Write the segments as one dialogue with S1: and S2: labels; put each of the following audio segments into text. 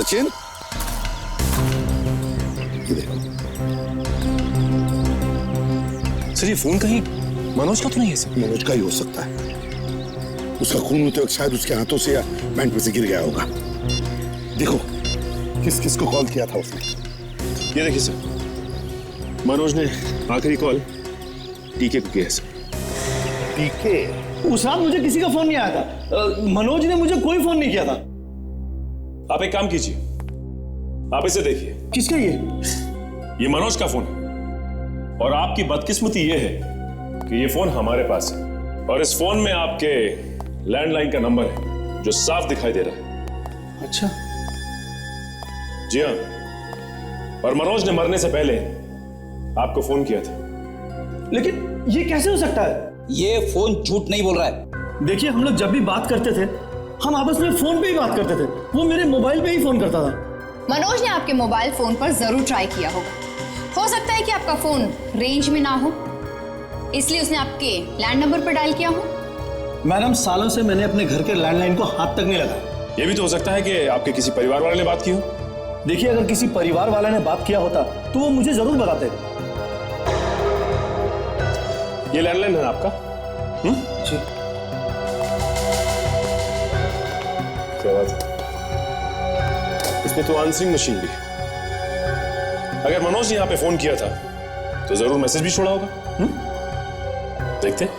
S1: सचिन, ये देखो।
S2: सर ये फोन कहीं मनोज का तो नहीं है सर?
S1: मनोज का ही हो सकता है। उसका खून होते वक्त शायद उसके हाथों से या पैंट में से गिर गया होगा। देखो किस किस को कॉल किया था उसने।
S2: ये देखिए सर, मनोज ने आखिरी कॉल टीके को किया सर।
S1: टीके?
S3: उस रात मुझे किसी का फोन नहीं आया था। मनोज ने मुझे कोई फोन नहीं किया था।
S2: आप एक काम कीजिए, आप इसे देखिए।
S3: किसका
S2: ये मनोज का फोन है और आपकी बदकिस्मती ये है कि ये फोन हमारे पास है और इस फोन में आपके लैंडलाइन का नंबर है जो साफ दिखाई दे रहा है।
S3: अच्छा।
S2: जी हाँ, और मनोज ने मरने से पहले आपको फोन किया था।
S3: लेकिन ये कैसे हो सकता है?
S4: ये फोन झूठ नहीं बोल रहा है।
S3: देखिए, हम लोग जब भी बात करते थे हम आपस में फोन पे ही बात करते थे। वो मेरे मोबाइल पे ही फोन करता था।
S5: मनोज ने आपके मोबाइल फोन पर जरूर ट्राई किया होगा। हो सकता है कि आपका फोन रेंज में ना हो, इसलिए उसने आपके लैंड नंबर पर डायल किया हो।
S3: मैडम, सालों से मैंने अपने घर के लैंडलाइन को हाथ तक नहीं लगाया।
S2: ये भी तो हो सकता है कि आपके किसी परिवार वाले ने बात की हो।
S3: देखिए, अगर किसी परिवार वाले ने बात किया होता तो वो मुझे जरूर बताते।
S2: ये लैंडलाइन है आपका?
S3: जी।
S2: क्या बात है, इसमें तो आंसरिंग मशीन भी है। अगर मनोज ने यहाँ पे फोन किया था तो जरूर मैसेज भी छोड़ा होगा। देखते हैं।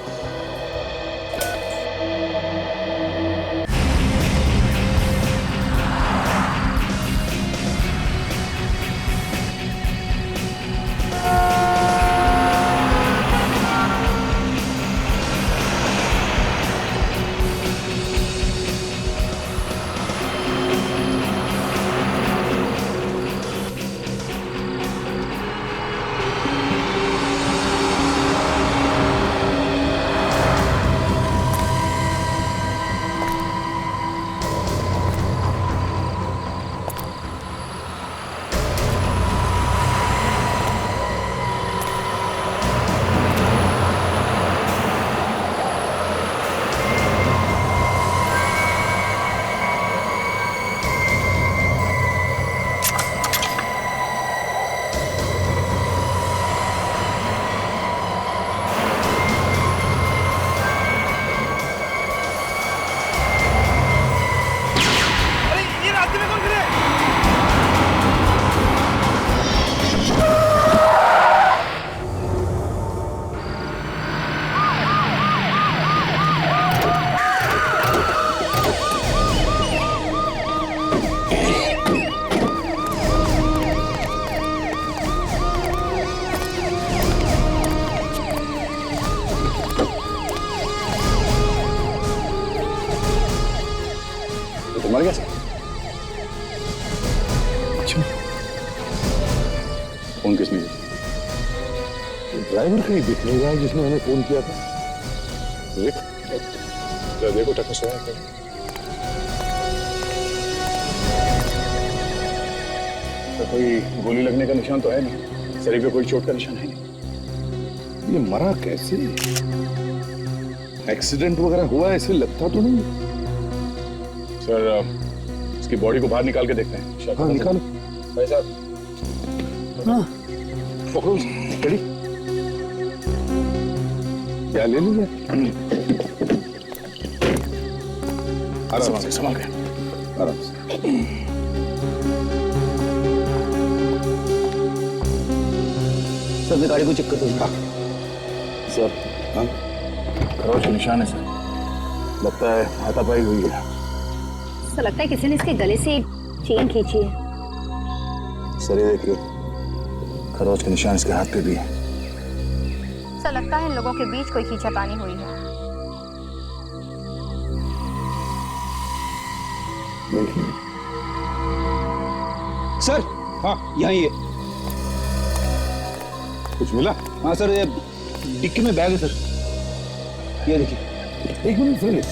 S1: मर गया सर? फोन किसने किया? ड्राइवर कहीं दिख नहीं रहा है जिसने हमें फोन किया था। देखो टक्कर सोया है। तो कोई गोली लगने का निशान तो है नहीं, शरीर पे कोई चोट का निशान है नहीं। ये मरा कैसे? एक्सीडेंट वगैरह हुआ ऐसे लगता तो नहीं।
S6: सर, इसकी बॉडी को बाहर निकाल के देखते हैं।
S1: हाँ निकालो
S6: भाई साहब।
S3: हाँ,
S1: पकड़ो चली। क्या ले लीजिए? आराम से संभाल के, आराम से।
S3: सर गाड़ी को चेक कर दो।
S1: सर, हाँ
S6: खरोच के निशान है सर, लगता है हाथापाई हुई है।
S7: ऐसा लगता है किसी ने इसके गले से चेन खींची है।
S6: सर ये देखिए, खरोच के निशान इसके हाथ पे भी है।
S7: ऐसा लगता है इन लोगों के बीच कोई खींचातानी हुई है।
S4: सर,
S1: हाँ
S4: यहीं है।
S1: कुछ मिला?
S4: हाँ सर, ये डिक्की में बैग है सर, ये देखिए।
S1: एक मिनट सुनिए,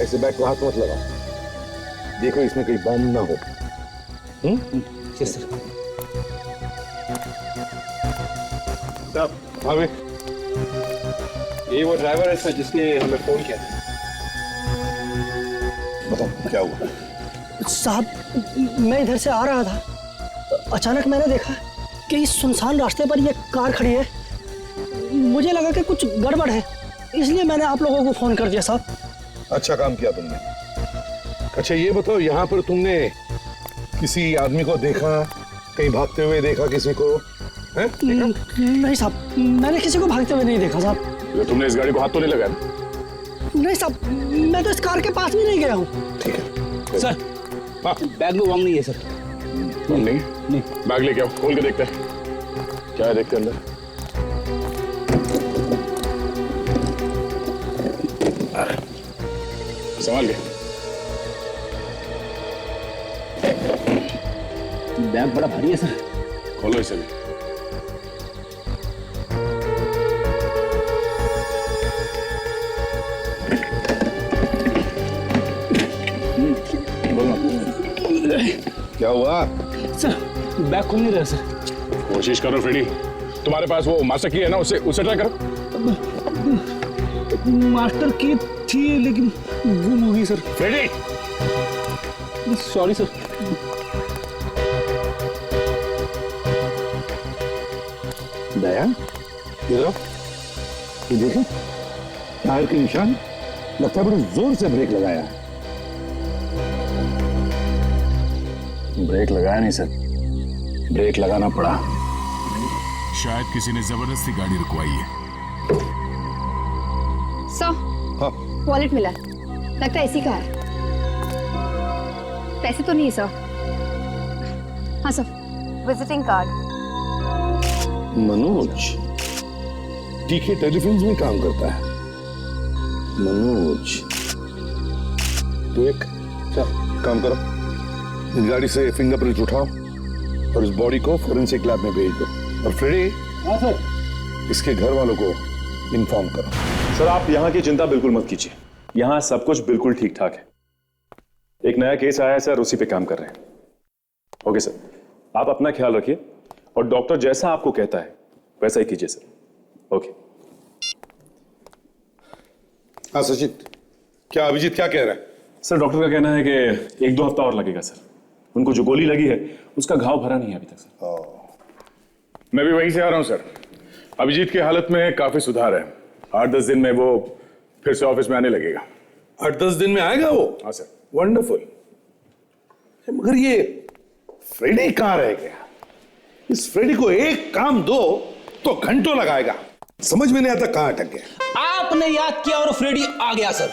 S1: ऐसे बैग को हाथ मत लगाओ। देखो इसमें कहीं बम ना हो।
S4: Yes sir.
S1: हाँ भाई,
S6: ये वो ड्राइवर है सर जिसने हमें फोन किया था।
S1: बताओ क्या हुआ?
S3: साहब मैं इधर से आ रहा था, अचानक मैंने देखा कि इस सुनसान रास्ते पर ये कार खड़ी है। मुझे लगा कि कुछ गड़बड़ है, इसलिए मैंने आप लोगों को फोन कर दिया साहब।
S1: अच्छा काम किया तुमने। अच्छा ये बताओ, यहाँ पर तुमने किसी आदमी को देखा, कहीं भागते हुए देखा किसी को? है?
S3: नहीं साहब, मैंने किसी को भागते हुए नहीं देखा साहब।
S2: तुमने इस गाड़ी को हाथ तो नहीं लगाया?
S3: नहीं साहब, मैं तो इस कार के पास भी नहीं गया हूँ।
S1: ठीक है
S4: सर
S2: हाँ
S4: बैग में वांग नहीं है सर।
S2: नहीं नहीं, बैग लेके आओ, खोल के देखते हैं क्या है, देखते हैं अंदर। संभाल के।
S4: बैग बड़ा भारी है सर।
S2: खोलो इसे भी।
S1: क्या हुआ?
S4: सर बैग खोल नहीं रहा सर।
S2: कोशिश करो फ्रेडी, तुम्हारे पास वो मास्टर की है ना, उसे ट्राई करो।
S4: मास्टर की थी लेकिन गुम हो गई sir.
S2: Freddy
S4: sorry sir.
S1: Daya, ये देखें, टायर के निशान, लगता है बड़े जोर से ब्रेक लगाया।
S6: ब्रेक लगाया नहीं सर, ब्रेक लगाना पड़ा।
S8: शायद किसी ने जबरदस्ती गाड़ी रुकवाई है।
S5: सर,
S1: हाँ
S5: वॉलेट मिला, लगता है इसी का है। पैसे तो नहीं है सर। हाँ सर।
S7: Visiting card.
S1: मनोज टीके टेलीफिल्म्स में काम करता है। मनोज, तो एक काम करो, इस गाड़ी से फिंगरप्रिंट उठाओ और इस बॉडी को फोरेंसिक लैब में भेज दो। और फ्रेडी,
S4: हाँ सर।
S1: इसके घर वालों को इन्फॉर्म करो।
S2: सर आप यहाँ की चिंता बिल्कुल मत कीजिए, यहाँ सब कुछ बिल्कुल ठीक ठाक है। एक नया केस आया है सर, उसी पे काम कर रहे हैं। ओके सर, आप अपना ख्याल रखिए और डॉक्टर जैसा आपको कहता है वैसा ही कीजिए सर। ओके।
S1: हाँ सचित, क्या अभिजीत क्या कह रहा है?
S2: सर डॉक्टर का कहना है कि 1-2 हफ्ता और लगेगा सर। उनको जो गोली लगी है उसका घाव भरा नहीं है अभी तक सर।
S8: मैं भी वहीं से आ रहा हूं सर। अभिजीत की हालत में काफी सुधार है। 8-10 दिन में वो फिर से ऑफिस में आने लगेगा।
S1: 8-10 दिन में आएगा वो?
S8: हाँ सर।
S1: वंडरफुल। मगर ये फ्रेडी कहाँ रह गया? इस फ्रेडी को एक काम दो तो घंटों लगाएगा, समझ में नहीं आता कहाँ अटक गया।
S4: आपने याद किया और फ्रेडी आ गया सर।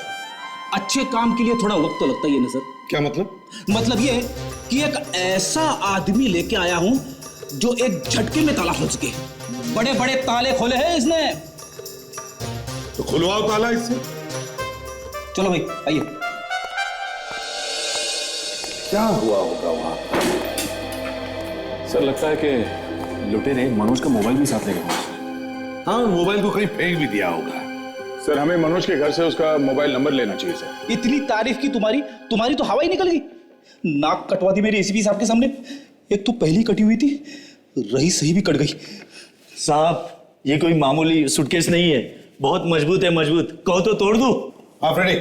S4: अच्छे काम के लिए थोड़ा वक्त तो लगता ही है ना सर।
S1: क्या मतलब?
S4: मतलब ये कि एक ऐसा आदमी लेके आया हूं जो एक झटके में ताला खोल सके। बड़े बड़े ताले खोले हैं इसने।
S1: तो खुलवाओ ताला इससे।
S4: चलो भाई आइए।
S1: क्या हुआ होगा वहां?
S2: सर लगता है कि लुटेरे मनोज का मोबाइल भी साथ ले गए।
S1: हाँ, मोबाइल को कहीं फेंक भी दिया होगा।
S8: सर हमें मनोज के घर से उसका मोबाइल नंबर लेना चाहिए सर।
S4: इतनी तारीफ की तुम्हारी तो हवा ही निकल गई। नाक कटवा दी मेरी एसीपी साहब के सामने। एक तो पहली कटी हुई थी, रही सही भी कट गई।
S3: साहब ये कोई मामूली सूटकेस नहीं है, बहुत मजबूत है, मजबूत। कहो तो तोड़ दूं?
S1: हाँ फ्रेडी,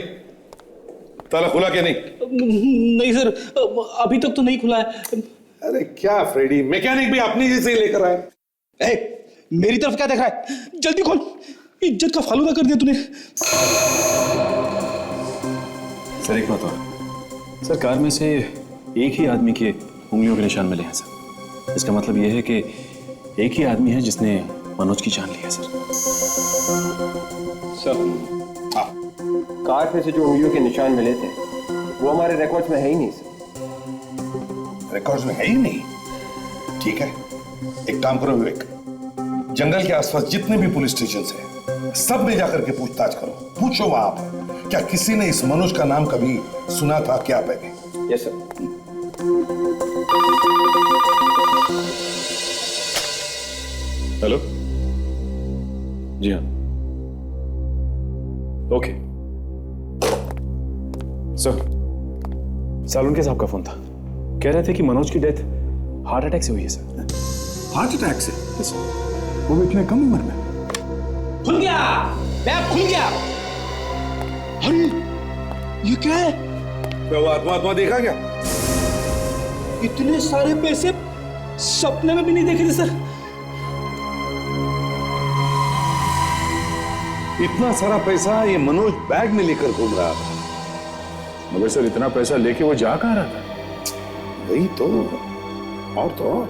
S1: ताला खुला क्या? नहीं
S4: नहीं सर, अभी तक तो नहीं खुला है।
S1: अरे क्या फ्रेडी, मैकेनिक भी अपनी जैसे ही लेकर आए।
S4: मेरी तरफ क्या देख रहा है? जल्दी खोल, इज्जत का फालूदा कर दिया तूने।
S2: सर एक बात और, सर कार में से एक ही आदमी के उंगलियों के निशान मिले हैं सर। इसका मतलब यह है कि एक ही आदमी है जिसने मनोज की जान ली है सर।
S9: सर कार पे से जो उंगलियों के निशान मिले थे वो हमारे रिकॉर्ड्स में है ही नहीं सर।
S1: रिकॉर्ड्स में है ही नहीं? ठीक है, एक काम करो विवेक, जंगल के आसपास जितने भी पुलिस स्टेशन हैं सब में जाकर के पूछताछ करो। पूछो वहां पर क्या किसी ने इस मनोज का नाम कभी सुना था क्या पहले?
S9: Yes sir.
S2: हेलो, जी हाँ, ओके सर। सालुनके साहब का फोन था, कह रहे थे कि मनोज की डेथ हार्ट अटैक से हुई है सर।
S1: हार्ट अटैक से?
S2: Yes sir.
S1: वो भी इतने कम उम्र में?
S4: खुल गया, बैग खुल गया। अरे ये क्या है?
S1: वो आत्मा देखा क्या?
S4: इतने सारे पैसे सपने में भी नहीं देखे थे सर।
S1: इतना सारा पैसा ये मनोज बैग में लेकर घूम रहा था।
S8: मगर सर इतना पैसा लेके वो जा कहाँ रहा था?
S1: वही तो, और तो और,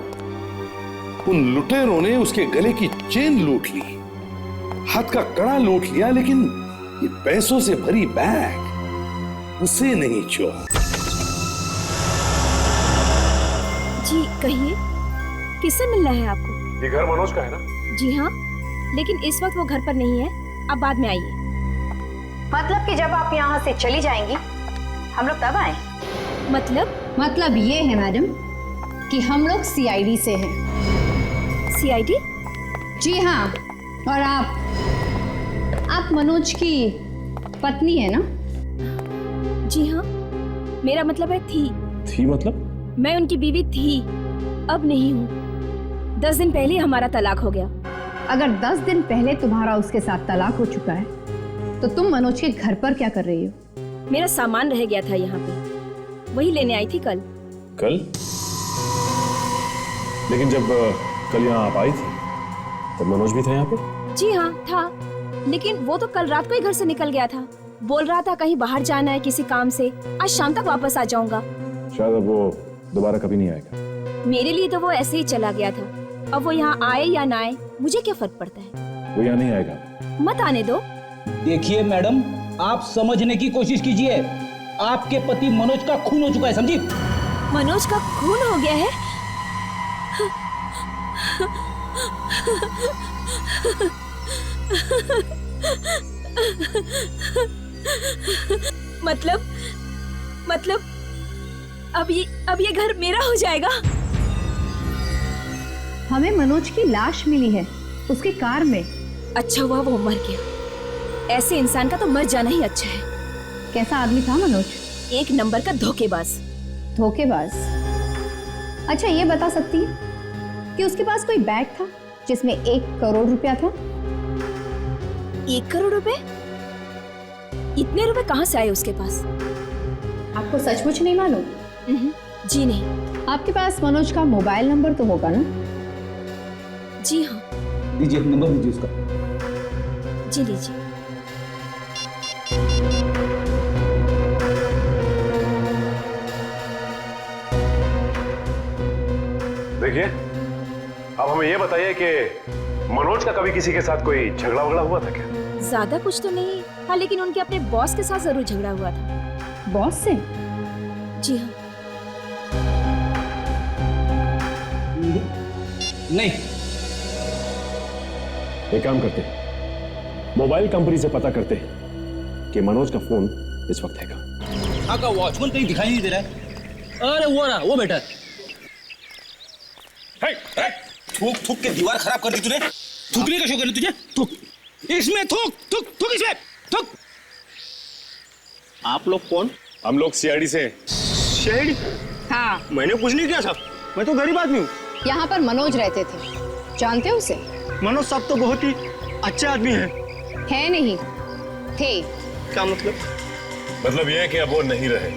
S1: उन लुटेरों ने उसके गले की चेन लूट ली, हाथ का कड़ा लूट लिया, लेकिन ये पैसों से भरी बैग उसे नहीं छुआ।
S10: जी कहिए, किससे मिलना है आपको?
S8: ये घर मनोज का है ना?
S10: जी हाँ, लेकिन इस वक्त वो घर पर नहीं है, आप बाद में आइए।
S7: मतलब कि जब आप यहाँ से चली जाएंगी हम लोग तब आए?
S5: मतलब ये है मैडम कि हम लोग सीआईडी से हैं।
S10: सीआईडी?
S5: जी हाँ, और आप मनोज की पत्नी है ना?
S10: जी हाँ, मेरा मतलब है थी
S2: मतलब?
S10: मैं उनकी बीवी थी, अब नहीं हूँ। 10 दिन पहले हमारा तलाक हो गया।
S5: अगर 10 दिन पहले तुम्हारा उसके साथ तलाक हो चुका है तो तुम मनोज के घर पर क्या कर रही हो?
S10: मेरा सामान रह गया था यहाँ पे, वही लेने आई थी कल।
S2: लेकिन जब कल यहाँ आप आई थी तब मनोज भी था यहाँ पे?
S10: जी हाँ था, लेकिन वो तो कल रात को ही घर से निकल गया था। बोल रहा था कहीं बाहर जाना है किसी काम से, आज शाम तक वापस आ जाऊंगा।
S2: शायद अब वो दोबारा कभी नहीं आएगा।
S10: मेरे लिए तो वो ऐसे ही चला गया था, अब वो यहाँ आए या ना आए मुझे क्या फर्क पड़ता है।
S2: वो यहाँ नहीं आएगा।
S10: मत आने दो।
S4: देखिए मैडम, आप समझने की कोशिश कीजिए। आपके पति मनोज का खून हो चुका है, समझी?
S10: मनोज का खून हो गया है? मतलब अब ये घर मेरा हो जाएगा?
S5: हमें मनोज की लाश मिली है उसकी कार में।
S10: अच्छा हुआ वो मर गया, ऐसे इंसान का तो मर जाना ही अच्छा है।
S5: कैसा आदमी था मनोज?
S10: एक नंबर का धोखेबाज।
S5: धोखेबाज? अच्छा ये बता सकती है कि उसके पास कोई बैग था जिसमें 1 करोड़ रुपया था?
S10: 1 करोड़ रुपए? इतने रुपए कहाँ से आए उसके पास?
S5: आपको सचमुच नहीं मालूम?
S10: जी नहीं।
S5: आपके पास मनोज का मोबाइल नंबर तो होगा ना?
S10: जी हाँ।
S4: दीजिए नंबर, दीजिए उसका।
S10: जी लीजिए।
S2: देखिए, अब हमें ये बताइए कि मनोज का कभी किसी के साथ कोई झगड़ा वगड़ा हुआ था क्या?
S10: ज्यादा कुछ तो नहीं, हाँ लेकिन उनके अपने बॉस के साथ जरूर झगड़ा हुआ था।
S5: बॉस से?
S10: जी हाँ।
S4: नहीं।
S2: एक काम करते, मोबाइल कंपनी से पता करते कि मनोज का फोन इस वक्त है कहाँ।
S4: यहाँ का वॉचमैन कहीं दिखाई नहीं दे रहा है। अरे वो रहा, वो बैठा। थूक के दीवार खराब कर दी तूने। थूकने का शौक है ना तुझे? थूक इसमें, थूक इसमें, थूक। आप लोग कौन?
S2: हम लोग सीआईडी से हैं।
S3: शेड?
S5: हाँ।
S3: मैंने कुछ नहीं किया साहब, मैं तो गरीब आदमी हूँ।
S5: यहाँ पर मनोज रहते थे, जानते हो उसे?
S3: मनोज साहब तो बहुत ही अच्छे आदमी हैं।
S5: है नहीं, थे।
S3: क्या मतलब?
S2: मतलब ये है कि अब वो नहीं रहे,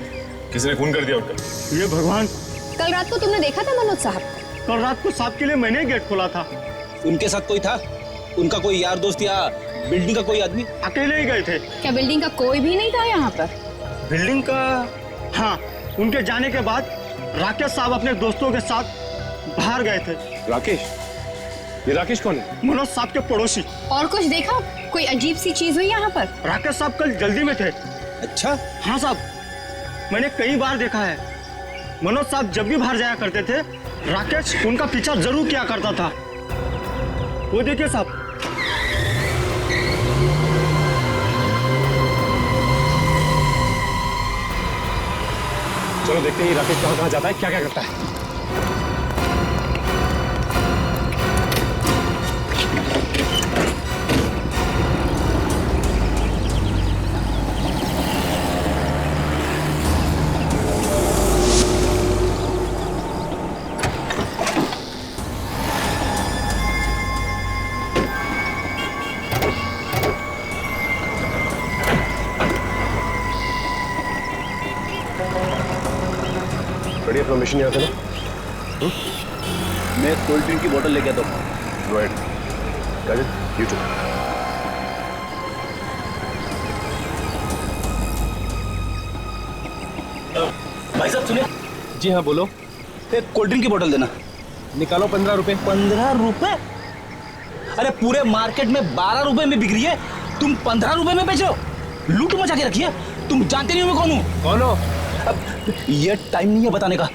S2: किसी ने खून कर दिया उनका।
S3: ये भगवान!
S5: कल रात को तुमने देखा था मनोज साहब को?
S3: कल रात को साहब के लिए मैंने गेट खोला था।
S4: उनके साथ कोई था? उनका कोई यार दोस्त या बिल्डिंग का कोई आदमी?
S3: अकेले ही गए थे।
S5: क्या बिल्डिंग का कोई भी नहीं था यहाँ पर?
S3: बिल्डिंग का? हाँ, उनके जाने के बाद राकेश साहब अपने दोस्तों के साथ बाहर गए थे।
S2: राकेश? ये राकेश कौन है?
S3: मनोज साहब के पड़ोसी।
S5: और कुछ देखा? कोई अजीब सी चीज हुई यहाँ पर?
S3: राकेश साहब कल जल्दी में थे।
S4: अच्छा?
S3: हाँ साहब, मैंने कई बार देखा है। मनोज साहब जब भी बाहर जाया करते थे, राकेश उनका पीछा जरूर किया करता था। वो देखिए साहब।
S2: चलो देखते हैं राकेश कहाँ जाता है, क्या क्या करता है। बढ़िया इन्फॉर्मेशन यहाँ से
S6: मैं कोल्ड ड्रिंक की बोतल लेके आता हूँ।
S2: Go ahead Kajal, you too.
S6: भाई साहब सुनिए। जी हाँ बोलो। एक कोल्ड ड्रिंक की बोतल देना।
S4: निकालो 15 रुपए।
S6: 15 रुपए? अरे पूरे मार्केट में 12 रुपए में बिक रही है, तुम 15 रुपए में बेच रहे हो? लूट मचा के रखी है। तुम जानते नहीं हो मैं कौन हूँ?
S4: कौन हो?
S6: अब ये टाइम नहीं है बताने का।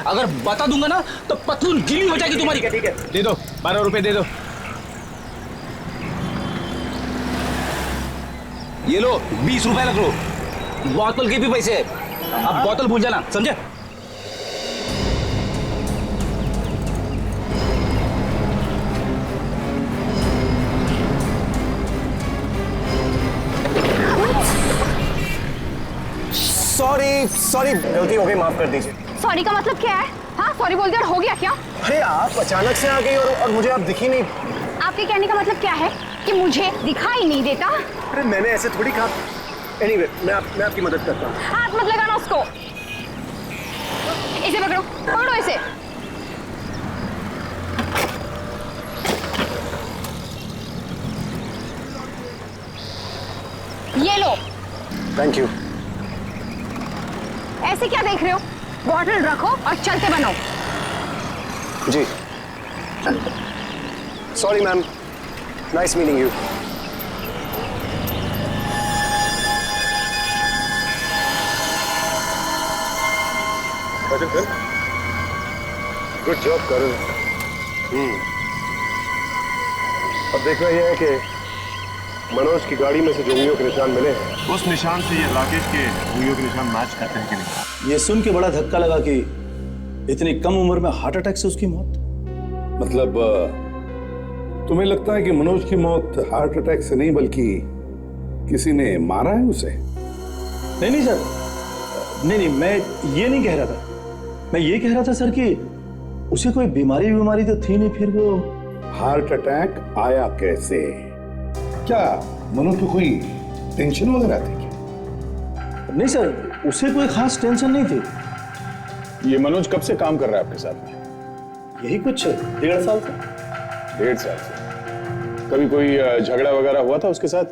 S6: अगर बता दूंगा ना तो पतलून गीली हो जाएगी तुम्हारी।
S4: ठीक है दे दो, 12 रुपए दे दो।
S6: ये लो 20 रुपए रख लो, बोतल के भी पैसे। अब बोतल भूल जाना, समझे?
S9: सॉरी गलती हो गई, माफ कर दीजिए।
S7: सॉरी का मतलब क्या है? हाँ सॉरी बोल दिया और हो गया क्या?
S9: अरे आप अचानक से आ गई और मुझे आप दिखी नहीं।
S7: आपके कहने का मतलब क्या है कि मुझे दिखाई नहीं देता?
S9: अरे मैंने ऐसे थोड़ी कहा। एनीवे, मैं आपकी मदद करता हूँ।
S7: हाथ मत लगाना उसको। इसे पकड़ो, पकड़ो इसे। ये लो।
S9: Thank you.
S7: ऐसे क्या देख रहे हो? बॉटल रखो और चलते बनो।
S9: जी sorry ma'am, nice meeting you.
S2: Good job Karan. अब देखना यह है कि मनोज की गाड़ी में से जो उंगलियों के निशान मिले हैं, उस निशान से ये राकेश के उंगलियों के निशान मैच करते हैं कि नहीं।
S6: ये सुन के बड़ा धक्का लगा कि इतनी कम उम्र में हार्ट अटैक से उसकी मौत।
S1: मतलब तुम्हें लगता है कि मनोज की मौत हार्ट अटैक से नहीं बल्कि किसी ने मारा है उसे?
S6: नहीं सर, नहीं मैं ये नहीं कह रहा था। मैं ये कह रहा था सर कि उसे कोई बीमारी तो थी नहीं, फिर वो
S1: हार्ट अटैक आया कैसे? क्या मनोज को कोई टेंशन वगैरह थी क्या?
S6: नहीं सर, उसे कोई खास टेंशन नहीं थी।
S8: ये मनोज कब से काम कर रहा है आपके साथ में?
S6: यही कुछ 1.5 साल से।
S8: 1.5 साल से? कभी कोई झगड़ा वगैरह हुआ था उसके साथ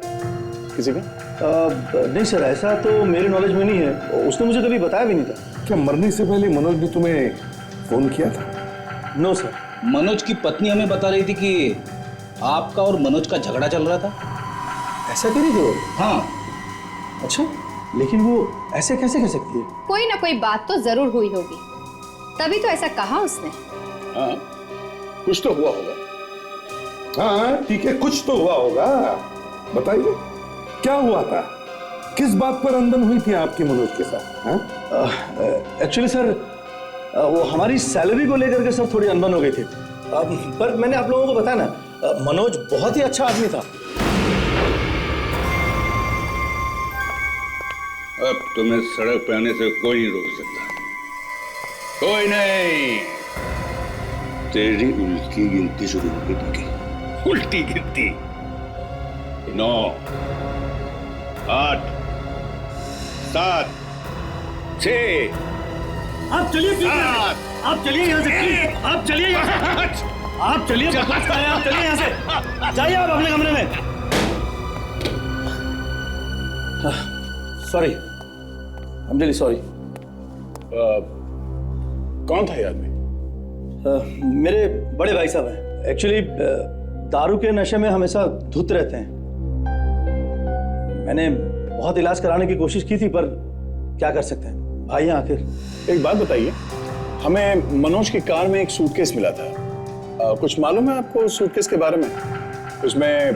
S8: किसी का?
S6: नहीं सर, ऐसा तो मेरे नॉलेज में नहीं है। उसने मुझे कभी बताया भी नहीं था।
S1: क्या मरने से पहले मनोज ने तुम्हें फोन किया था?
S6: नो सर, मनोज की पत्नी हमें बता रही थी कि आपका और मनोज का झगड़ा चल रहा था। ऐसा कह रही थी वो? हाँ। अच्छा, लेकिन वो ऐसे कैसे कर सकती है?
S5: कोई ना कोई बात तो जरूर हुई होगी, तभी तो ऐसा कहा उसने।
S8: हाँ, कुछ तो हुआ होगा।
S1: हाँ ठीक है, कुछ तो हुआ होगा। बताइए क्या हुआ था? किस बात पर अनबन हुई थी आपकी मनोज के साथ?
S6: एक्चुअली सर, वो हमारी सैलरी को लेकर के सर थोड़ी अनबन हो गई थी। पर मैंने आप लोगों को बताया ना, मनोज बहुत ही अच्छा आदमी था।
S11: अब तुम्हें सड़क पे आने से कोई नहीं रोक सकता। कोई नहीं। तेरी उल्टी गिनती शुरू हो गई। उल्टी गिनती 9 8 7 6।
S3: आप चलिए, आप चलिए यहाँ से, आप चलिए यहाँ से, आप चलिए, आप चलिए यहाँ से, जाइए आप अपने कमरे में।
S6: Sorry, I am really sorry.
S8: कौन था ये आदमी?
S6: मेरे बड़े भाई साहब हैं। एक्चुअली दारू के नशे में हमेशा धुत रहते हैं। मैंने बहुत इलाज कराने की कोशिश की थी, पर क्या कर सकते हैं भाई हैं आखिर।
S8: एक बात बताइए, हमें मनोज की कार में एक सूटकेस मिला था। कुछ मालूम है आपको उस सूटकेस के बारे में? उसमें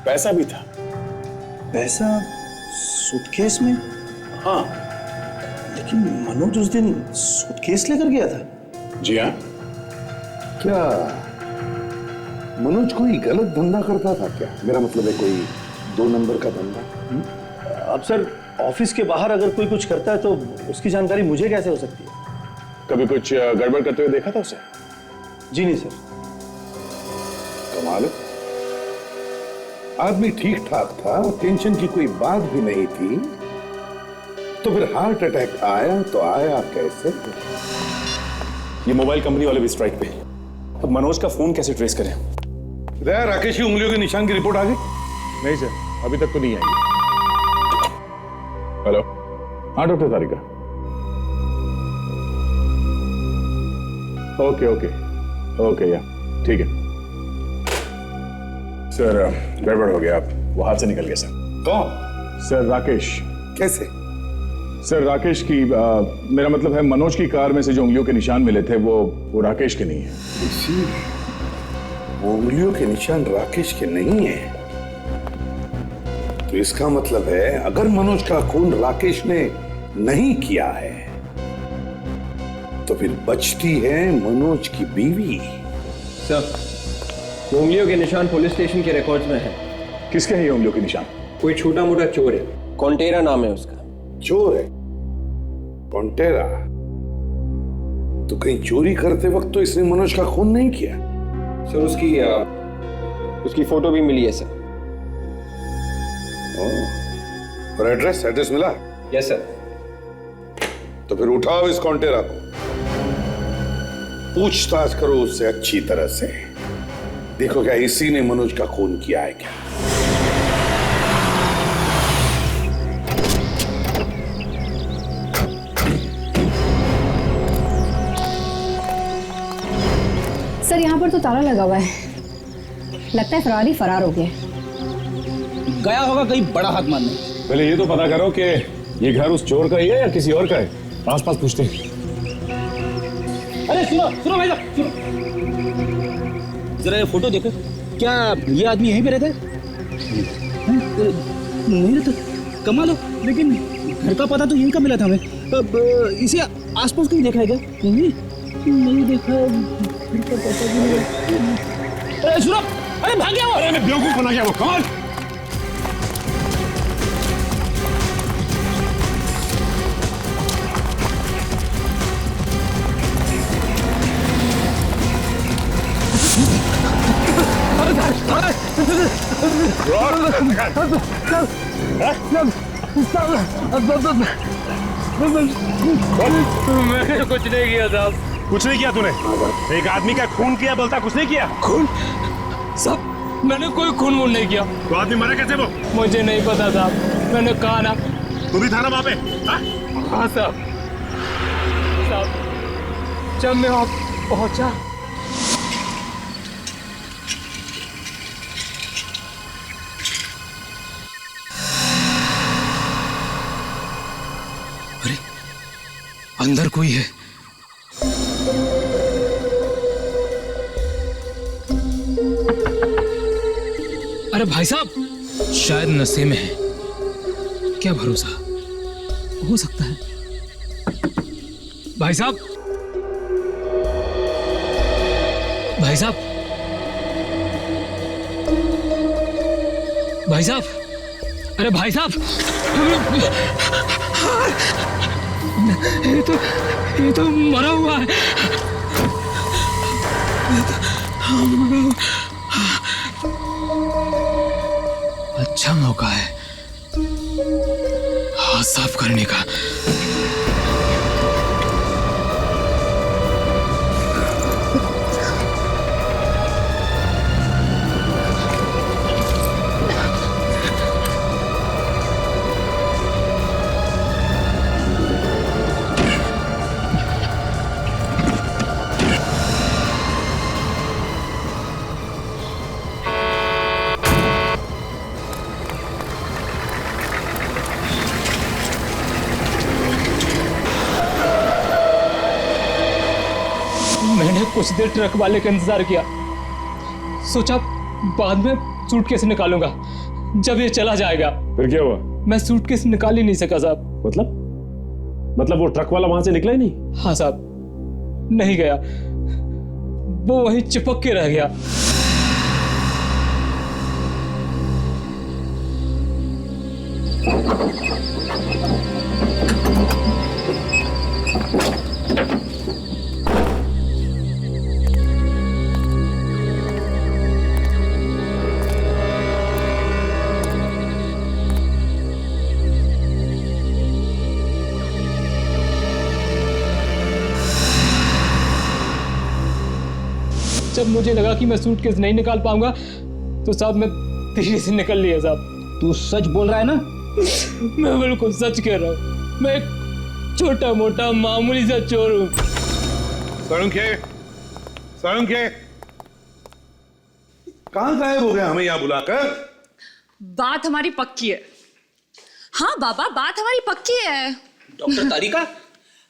S8: पैसा भी था।
S6: पैसा सूटकेस में?
S8: हाँ।
S6: लेकिन मनोज उस दिन सूटकेस लेकर गया था।
S8: जी हाँ।
S1: क्या मनोज कोई गलत धंधा करता था क्या? मेरा मतलब है कोई 2 नंबर का धंधा।
S6: अब सर, ऑफिस के बाहर अगर कोई कुछ करता है तो उसकी जानकारी मुझे कैसे हो सकती है?
S8: कभी कुछ गड़बड़ करते हुए देखा था उसे?
S6: जी नहीं सर।
S1: कमाल है, आदमी ठीक ठाक था, टेंशन की कोई बात भी नहीं थी, तो फिर हार्ट अटैक आया तो आया कैसे?
S2: ये मोबाइल कंपनी वाले भी स्ट्राइक पे। अब मनोज का फोन कैसे ट्रेस करें?
S1: राकेश की उंगलियों के निशान की रिपोर्ट आ गई?
S8: नहीं सर, अभी तक तो नहीं आई। हेलो, हाँ डॉक्टर तारिका। ओके ओके ओके, या ठीक है सर। गड़बड़ हो गया, आप वो हाथ से निकल गया सर।
S1: कौन?
S8: सर राकेश।
S1: कैसे?
S8: सर राकेश की मेरा मतलब है मनोज की कार में से जो उंगलियों के निशान मिले थे वो राकेश के नहीं है।
S1: वो उंगलियों के निशान राकेश के नहीं है, तो इसका मतलब है अगर मनोज का खून राकेश ने नहीं किया है तो फिर बचती है मनोज की बीवी।
S9: सर, उंगलियों के निशान पुलिस स्टेशन के रिकॉर्ड्स में है।
S8: किसके हैं ये उंगलियों के निशान?
S9: कोई छोटा मोटा चोर है, कॉन्टेरा नाम है उसका।
S1: चोर है? कॉन्टेरा? तो कहीं चोरी करते वक्त तो इसने मनोज का खून नहीं किया?
S9: सर उसकी फोटो भी मिली है सर।
S1: और एड्रेस मिला?
S9: Yes sir.
S1: तो फिर उठाओ इस कॉन्टेरा को, पूछताछ करो उससे अच्छी तरह से। देखो क्या इसी ने मनोज का खून किया है क्या?
S5: सर यहाँ पर तो ताला लगा हुआ है, लगता है फरारी फरार हो गया।
S6: गया होगा कहीं बड़ा हाथ मारने।
S2: पहले ये तो पता करो कि ये घर उस चोर का ही है या किसी और का है। पास पास पूछते हैं।
S6: अरे सुनो भाई साहब, सुनो जरा ये फोटो देखो। क्या ये आदमी यहीं पे रहता है? नहीं रहता। कमाल हो, लेकिन घर का पता तो यहीं का मिला था हमें। अब इसे आसपास कहीं देखा है क्या? नहीं देखा। घर का पता भी नहीं। अरे सुनो, अरे भाग गया वो।
S2: अरे मैं बेवकूफ बना गया वो। कौन?
S12: मैंने कुछ नहीं किया साहब।
S2: कुछ नहीं किया तूने? एक आदमी का खून किया बोलता कुछ नहीं किया?
S12: खून? साहब मैंने कोई खून वून नहीं किया।
S2: तो आदमी मरा कैसे वो?
S12: मुझे नहीं पता साहब, मैंने कहा ना।
S2: तू भी था ना वहां पे?
S12: हाँ साहब। जब मैं वहां पहुंचा
S13: अंदर कोई है। अरे भाई साहब, शायद नशे में है। क्या भरोसा, हो सकता है। भाई साहब, भाई साहब, भाई साहब, अरे भाई साहब, ये तो मरा हुआ है। अच्छा मौका है हाथ साफ करने का।
S12: कुछ देर ट्रक वाले का इंतजार किया, सोचा बाद में सूटकेस निकालूंगा जब ये चला जाएगा।
S2: फिर क्या हुआ?
S12: मैं सूटकेस निकाल ही नहीं सका साहब।
S2: मतलब वो ट्रक वाला वहां से निकला ही नहीं?
S12: हाँ साहब, नहीं गया, वो वहीं चिपक के रह गया। मुझे लगा कि मैं सूटकेस नहीं निकाल पाऊंगा, तो साहब मैं तेजी से निकल लिया साहब।
S6: तू सच बोल रहा है ना?
S12: मैं बिल्कुल सच कह रहा हूँ। मैं एक छोटा मोटा मामूली सा चोर हूँ।
S1: साळुंखे, कहाँ गायब हो गया हमें यहाँ बुलाकर?
S14: बात हमारी पक्की है। हाँ बाबा, बात हमारी पक्की है।
S6: डॉक्टर तारिका,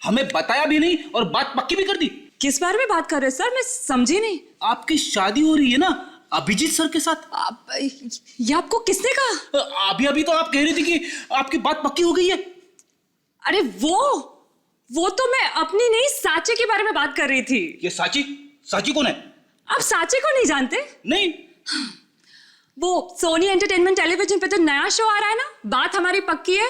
S6: हमें बताया भी नहीं और बात पक्की भी कर दी।
S14: किस बारे में बात कर रहे हैं सर? मैं समझी नहीं।
S6: आपकी शादी हो रही है ना अभिजीत सर के साथ।
S14: ये आपको किसने कहा?
S6: अभी तो आप कह रही थी कि आपकी बात पक्की हो गई है।
S14: अरे वो तो मैं अपनी नहीं साची के बारे में बात कर रही थी।
S6: ये साची कौन है?
S14: आप साची को नहीं जानते?
S6: नहीं।
S14: वो सोनी एंटरटेनमेंट टेलीविजन पे तो नया शो आ रहा है ना, बात हमारी पक्की है।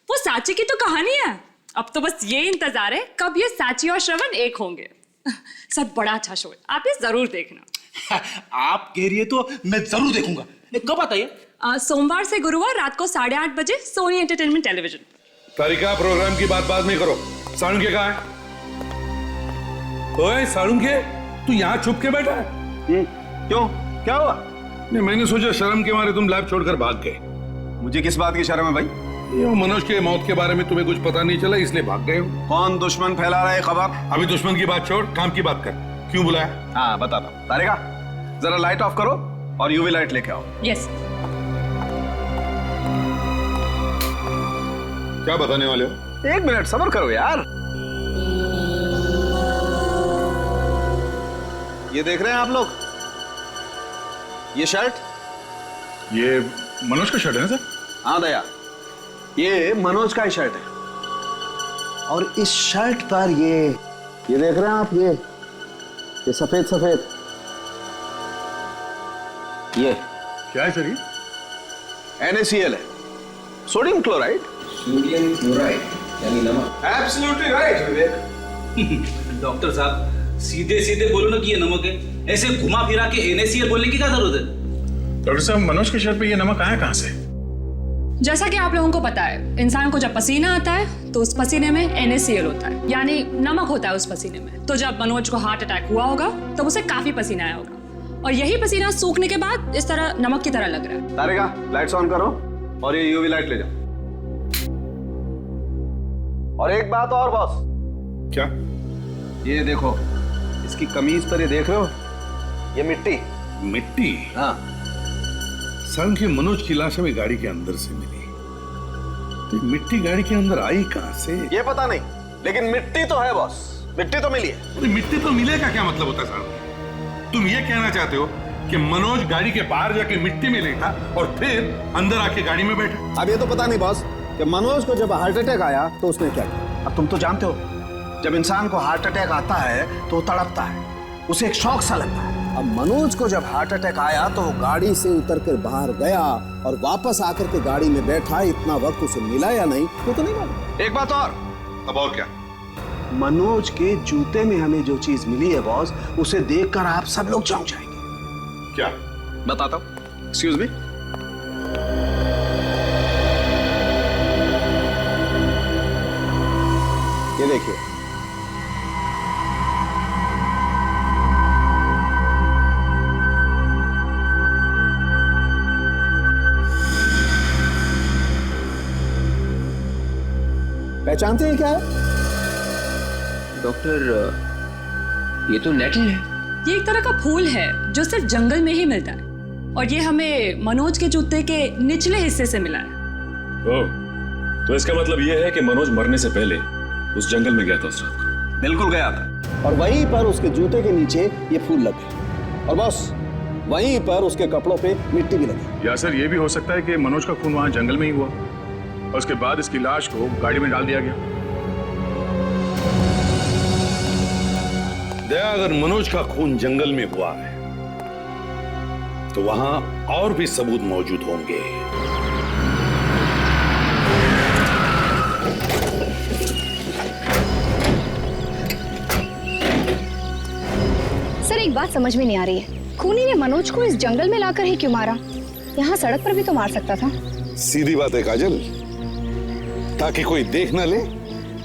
S14: वो साची की तो कहानी है। अब तो बस ये इंतजार है कब ये साची और श्रवण एक होंगे। सर बड़ा अच्छा शो है, आप ये जरूर देखना।
S6: आप कह रही है तो मैं जरूर देखूंगा। कब आता है?
S14: सोमवार से गुरुवार रात को 8:30 बजे सोनी एंटरटेनमेंट टेलीविजन।
S1: तारिका, प्रोग्राम की बात बाद में करो। साळुंखे कहाँ है? ओए साळुंखे, तू यहाँ छुप के बैठा है?
S8: क्यों, क्या हुआ?
S1: नहीं, मैंने सोचा शर्म के मारे तुम लैब छोड़कर भाग गए।
S8: मुझे किस बात की शर्म है भाई?
S1: ये मनोज के मौत के बारे में तुम्हें कुछ पता नहीं चला इसलिए भाग गए हो।
S8: कौन दुश्मन फैला रहा है खबर?
S1: अभी दुश्मन की बात छोड़, काम की बात कर। क्यों बुलाया?
S8: हाँ बताता हूँ। तारिका, जरा लाइट ऑफ करो और यूवी लाइट लेके आओ।
S14: यस।
S1: क्या बताने वाले हो?
S8: 1 मिनट सब्र करो यार। ये देख रहे हैं आप लोग, ये शर्ट?
S11: ये मनोज का शर्ट है ना सर?
S8: हाँ दया, ये मनोज का ही शर्ट है। और इस शर्ट पर ये देख रहे हैं आप, ये सफेद सफेद, ये
S11: क्या है सर? ये
S8: NaCl है, सोडियम क्लोराइड।
S9: सोडियम क्लोराइड यानी नमक।
S8: एब्सोल्युटली राइट विवेक।
S6: डॉक्टर साहब सीधे सीधे बोलो ना कि ये नमक है। ऐसे घुमा फिरा के NaCl बोलने की क्या जरूरत है?
S11: डॉक्टर साहब, मनोज के शर्ट पे ये नमक आया कहाँ से?
S14: जैसा कि आप लोगों को पता है, इंसान को जब पसीना आता है तो उस पसीने में NaCl होता है, यानी नमक होता है उस पसीने में। तो जब मनोज को हार्ट अटैक हुआ होगा तब उसे काफी पसीना आया होगा, और यही पसीना सूखने के बाद इस तरह नमक की तरह लग रहा है।
S8: तारिका, लाइट्स ऑन करो और ये यूवी लाइट ले जाओ। और एक बात और बॉस।
S1: क्या?
S8: ये देखो, इसकी कमीज पर ये देख रहे हो, ये मिट्टी।
S1: मिट्टी?
S8: हाँ।
S1: साळुंखे, मनोज की लाश हमें गाड़ी के अंदर से मिली, तो मिट्टी गाड़ी के अंदर आई कहां से?
S8: ये पता नहीं, लेकिन मिट्टी तो है बॉस, मिट्टी तो मिली है।
S1: अरे मिट्टी तो मिलेगा क्या मतलब होता है साळुंखे? तुम ये कहना चाहते हो कि मनोज गाड़ी के बाहर जाके मिट्टी में लेटा और फिर अंदर आके गाड़ी में बैठा?
S8: अब ये तो पता नहीं बॉस कि मनोज को जब हार्ट अटैक आया तो उसने क्या किया। अब तुम तो जानते हो, जब इंसान को हार्ट अटैक आता है तो वो तड़पता है, उसे एक शौक सा लगता है। अब मनोज को जब हार्ट अटैक आया तो वो गाड़ी से उतर कर बाहर गया और वापस आकर के गाड़ी में बैठा। इतना वक्त उसे मिला या नहीं वो तो नहीं मालूम। एक बात और।
S1: अब और क्या?
S8: मनोज के जूते में हमें जो चीज मिली है बॉस, उसे देखकर आप सब लोग चौंक जाएंगे।
S1: क्या?
S8: बताता हूं। Excuse me. ये देखिए, पहचानते हैं क्या है?
S9: डॉक्टर, ये तो नेटल है।
S14: ये एक तरह का फूल है जो सिर्फ जंगल में ही मिलता है, और ये हमें मनोज के जूते के निचले हिस्से से मिला है।
S2: ओह, तो इसका मतलब ये है कि मनोज मरने से पहले उस जंगल में गया था उस रात को?
S8: बिल्कुल गया था, और वहीं पर उसके जूते के नीचे ये फूल लगे, और बस वहीं पर उसके कपड़ों पे मिट्टी भी लगी।
S11: या सर ये भी हो सकता है कि मनोज का खून वहां जंगल में ही हुआ और उसके बाद इसकी लाश को गाड़ी में डाल दिया गया।
S1: दया, अगर मनोज का खून जंगल में हुआ है तो वहां और भी सबूत मौजूद होंगे।
S7: सर एक बात समझ में नहीं आ रही है, खूनी ने मनोज को इस जंगल में लाकर ही क्यों मारा? यहाँ सड़क पर भी तो मार सकता था।
S1: सीधी बात है काजल, ताकि कोई देख न ले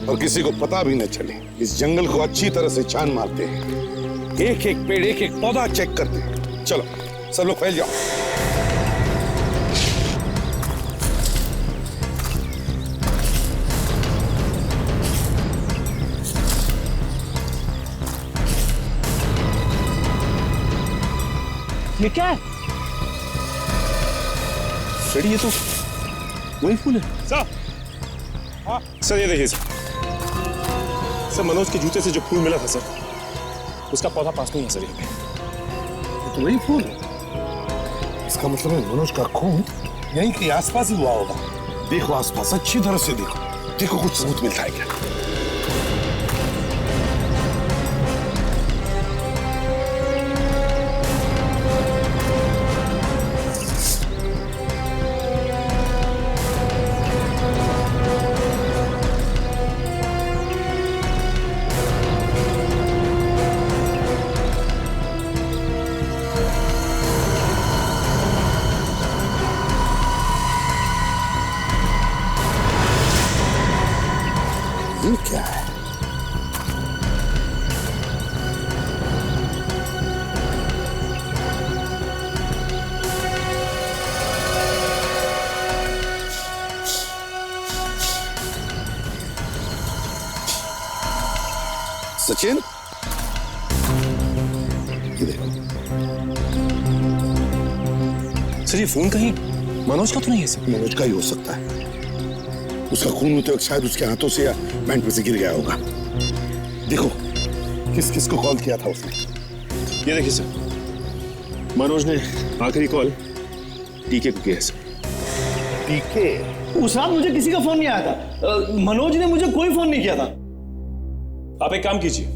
S1: और किसी को पता भी न चले। इस जंगल को अच्छी तरह से छान मारते हैं, एक एक पेड़, एक एक पौधा चेक करते हैं। चलो सब लोग फैल जाओ।
S3: ये क्या है?
S2: फ्रेडी, ये तो वही फूल है। सर, हाँ सर, ये देखिए सर, मनोज के जूते से जो फूल मिला था सर, उसका पौधा पास में ही है सर। ये
S1: तो वही फूल है। इसका मतलब है मनोज का खून यहीं के आसपास ही हुआ होगा। देखो आसपास, अच्छी तरह से देखो, देखो कुछ सबूत मिलता है क्या। ये क्या है? सचिन, ये देखो।
S2: सर, ये फोन कहीं मनोज का तो नहीं है सर?
S1: मनोज का ही हो सकता है। उसका खून तो शायद उसके हाथों से या बैंड पे से गिर गया होगा। देखो किस किस को कॉल किया था उसने।
S2: ये देखिए सर, मनोज ने आखिरी कॉल टीके को किया है सर।
S3: टीके? उस रात मुझे किसी का फोन नहीं आया था। मनोज ने मुझे कोई फोन नहीं किया था।
S2: आप एक काम कीजिए,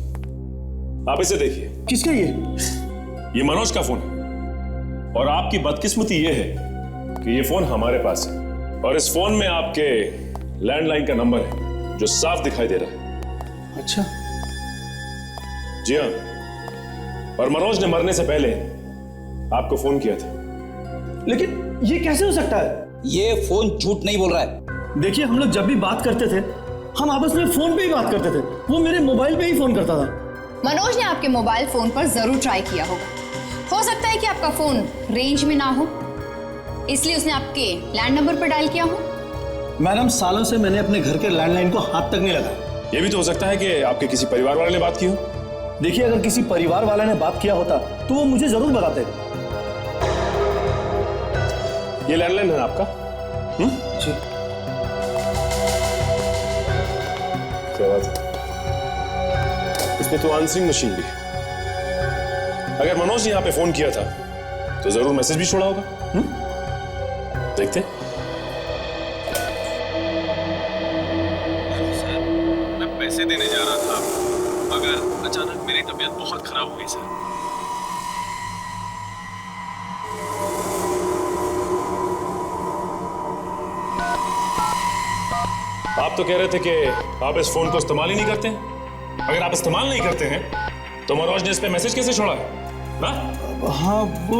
S2: आप इसे देखिए।
S3: किसका ये?
S2: ये मनोज का फोन है और आपकी बदकिस्मती ये है कि ये फोन हमारे पास है और इस फोन में आपके लैंडलाइन का नंबर है जो साफ दिखाई दे रहा है।
S3: अच्छा।
S2: जी हाँ, और मनोज ने मरने से पहले आपको फोन किया था।
S3: लेकिन ये कैसे हो सकता है?
S6: ये फोन झूठ नहीं बोल रहा है।
S3: देखिए, हम लोग जब भी बात करते थे हम आपस में फोन पे ही बात करते थे। वो मेरे मोबाइल पे ही फोन करता था।
S5: मनोज ने आपके मोबाइल फोन पर जरूर ट्राई किया होगा। हो सकता है कि आपका फोन रेंज में ना हो, इसलिए उसने आपके लैंड नंबर पर डायल किया हो।
S3: मैडम, सालों से मैंने अपने घर के लैंडलाइन को हाथ तक नहीं लगाया।
S2: यह भी तो हो सकता है कि आपके किसी परिवार वाले ने बात की हो।
S3: देखिए, अगर किसी परिवार वाले ने बात किया होता तो वो मुझे जरूर बताते।
S2: ये लैंडलाइन है आपका?
S3: जी।
S2: क्या बात है? इसमें तो आंसरिंग मशीन भी है। अगर मनोज ने यहाँ पे फोन किया था तो जरूर मैसेज भी छोड़ा होगा। देखते।
S15: सर, मैं पैसे देने जा रहा था मगर अचानक मेरी तबीयत बहुत खराब हो गई सर।
S2: आप तो कह रहे थे कि आप इस फोन को इस्तेमाल ही नहीं करते। अगर आप इस्तेमाल नहीं करते हैं तो मनोज ने इस पे मैसेज कैसे छोड़ा है?
S3: हाँ वो,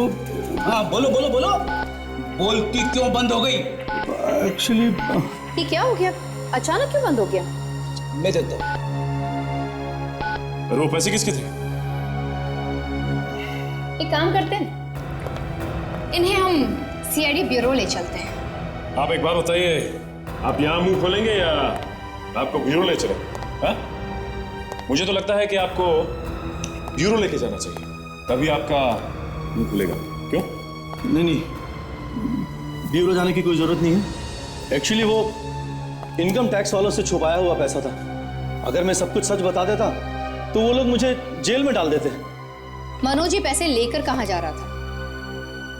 S6: हाँ बोलो बोलो बोलो, बोलती क्यों बंद हो गई?
S3: एक्चुअली
S10: ये क्या हो गया? अचानक क्यों बंद हो गया?
S6: मैं देता हूँ।
S2: वो पैसे किसके थे?
S5: एक काम करते हैं, इन्हें हम सीआईडी ब्यूरो ले चलते हैं।
S2: आप एक बार बताइए, आप यहाँ मुंह खोलेंगे या आपको ब्यूरो ले चले? हाँ? मुझे तो लगता है कि आपको ब्यूरो लेके जाना चाहिए, तभी आपका मुंह खुलेगा। क्यों?
S3: नहीं, ब्यूरो जाने की कोई जरूरत नहीं है। एक्चुअली वो इनकम टैक्स वालों से छुपाया हुआ पैसा था। अगर मैं सब कुछ सच बता देता तो वो लोग मुझे जेल में डाल देते।
S5: मनोज ये पैसे लेकर कहाँ जा रहा था?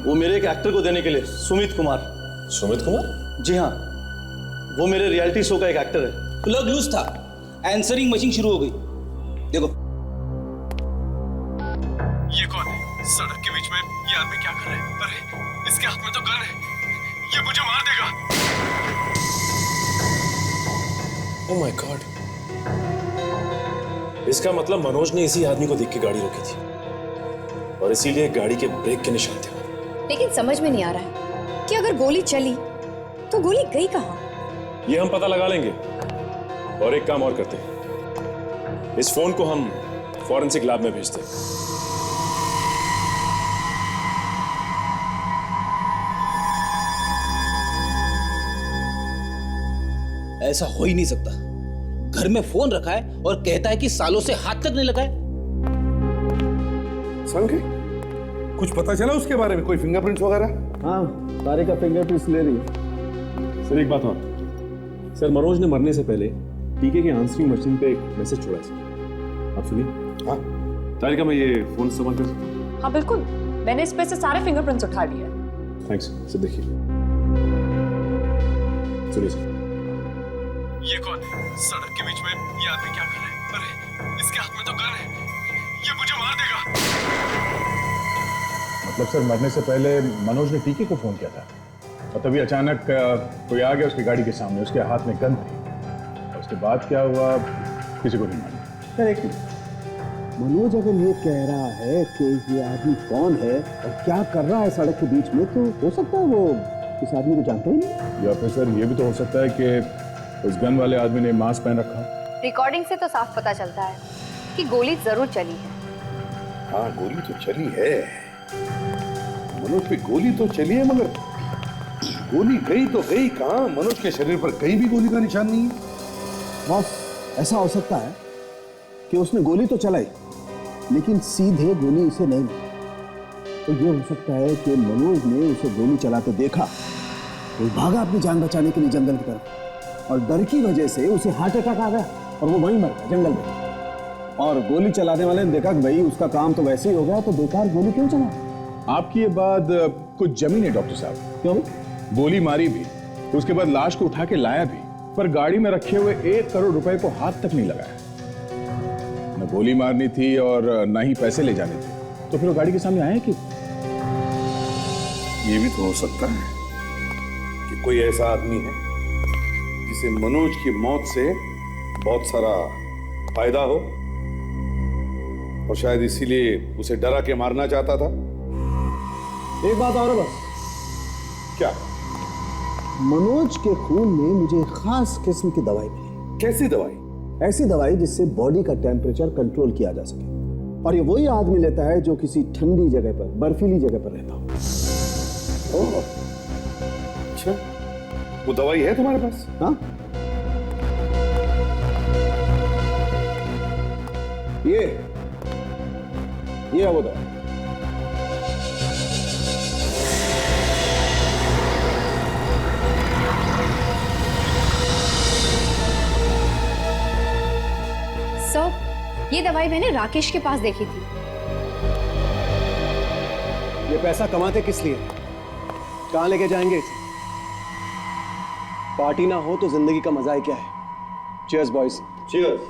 S3: वो मेरे एक एक्टर को देने के लिए। सुमित कुमार।
S2: सुमित कुमार?
S3: जी हाँ, वो मेरे रियलिटी शो का एक एक्टर है।
S6: प्लग लूज था, आंसरिंग मशीन शुरू हो गई। देखो
S15: ये कौन है? सड़क के बीच में ये आदमी क्या कर रहा है? अरे इसके हाथ में तो गन है, ये मुझे मार देगा।
S2: ओह माय गॉड, इसका मतलब मनोज ने इसी आदमी को देख के गाड़ी रोकी थी और इसीलिए गाड़ी के ब्रेक के निशान थे।
S10: लेकिन समझ में नहीं आ रहा है कि अगर गोली चली तो गोली गई कहाँ?
S2: ये हम पता लगा लेंगे। और एक काम और करते हैं, इस फोन को हम फॉरेंसिक लैब में भेजते हैं।
S6: ऐसा हो ही नहीं सकता। घर में फोन रखा है और कहता है कि सालों से हाथ तक नहीं लगाए।
S1: संगे कुछ पता चला उसके बारे में? कोई फिंगरप्रिंट्स वगैरह?
S8: हाँ, सारे का फिंगरप्रिंट्स ले रही है।
S2: सर एक बात और, सर मनोज ने मरने से पहले टीके की आंसरिंग मशीन पे एक मैसेज छोड़ा है, आप सुनिए। हाँ तारिका, मैं ये फोन इस्तेमाल कर सकता हूँ?
S14: हाँ बिल्कुल, मैंने इस पे से सारे फिंगरप्रिंट्स उठा लिए।
S2: थैंक्स सर, देखिए सुनिए सर।
S15: ये कौन है सड़क के बीच में? ये आदमी क्या कर रहा है? अरे इसके हाथ में तो गन है, ये मुझे मार देगा।
S16: मतलब सर मरने से पहले मनोज ने टीके को फोन किया था और तभी अचानक कोई आ गया उसकी गाड़ी के सामने, उसके हाथ में गन थी और उसके बाद क्या हुआ किसी को नहीं मालूम।
S8: सर एक मनोज अगर ये कह रहा है कि ये आदमी कौन है और क्या कर रहा है सड़क के बीच में, तो हो सकता है वो इस आदमी को जानते ही नहीं।
S16: या फिर सर ये भी तो हो सकता है कि उस गन वाले आदमी ने मास्क पहन रखा।
S7: रिकॉर्डिंग से तो साफ पता चलता है कि गोली जरूर चली है।
S1: हाँ गोली तो चली है, मनोज पे गोली तो चली है, मगर गोली गई तो गई कहाँ? मनोज के शरीर पर कहीं भी गोली का निशान नहीं है।
S8: बस ऐसा हो सकता है कि उसने गोली तो चलाई लेकिन सीधे गोली उसे नहीं लगी। तो ये हो सकता है कि मनोज ने उसे गोली चलाते देखा तो भागा अपनी जान बचाने के लिए जंगल की तरफ, और डर की वजह से उसे हार्ट अटैक आ गया और वो वहीं मर गया जंगल में। और गोली चलाने वाले ने देखा कि भाई उसका काम तो वैसे ही हो गया, तो बेकार गोली क्यों चला?
S16: आपकी ये बात कुछ जमी नहीं डॉक्टर साहब।
S8: क्यों?
S16: गोली मारी भी, उसके बाद लाश को उठा के लाया भी, पर गाड़ी में रखे हुए 1 करोड़ रुपए को हाथ तक नहीं लगाया। न गोली मारनी थी और न ही पैसे ले जाने थे, तो फिर वो गाड़ी के सामने आए कि?
S1: ये भी तो हो सकता है कि कोई ऐसा आदमी है जिसे मनोज की मौत से बहुत सारा फायदा हो और शायद इसीलिए उसे डरा के मारना चाहता था।
S8: एक बात और है बस।
S1: क्या?
S8: मनोज के खून में मुझे एक खास किस्म की दवाई मिली।
S1: कैसी दवाई?
S8: ऐसी दवाई जिससे बॉडी का टेम्परेचर कंट्रोल किया जा सके, और ये वही आदमी लेता है जो किसी ठंडी जगह पर, बर्फीली जगह पर रहता हो।
S1: ओह, अच्छा, वो दवाई है तुम्हारे पास?
S8: हाँ, ये है वो दवाई।
S5: ये दवाई मैंने राकेश के पास देखी थी।
S8: ये पैसा कमाते किस लिए? कहां लेके जाएंगे इसे? पार्टी ना हो तो जिंदगी का मजा ही क्या है? Cheers boys.
S1: चीयर्स।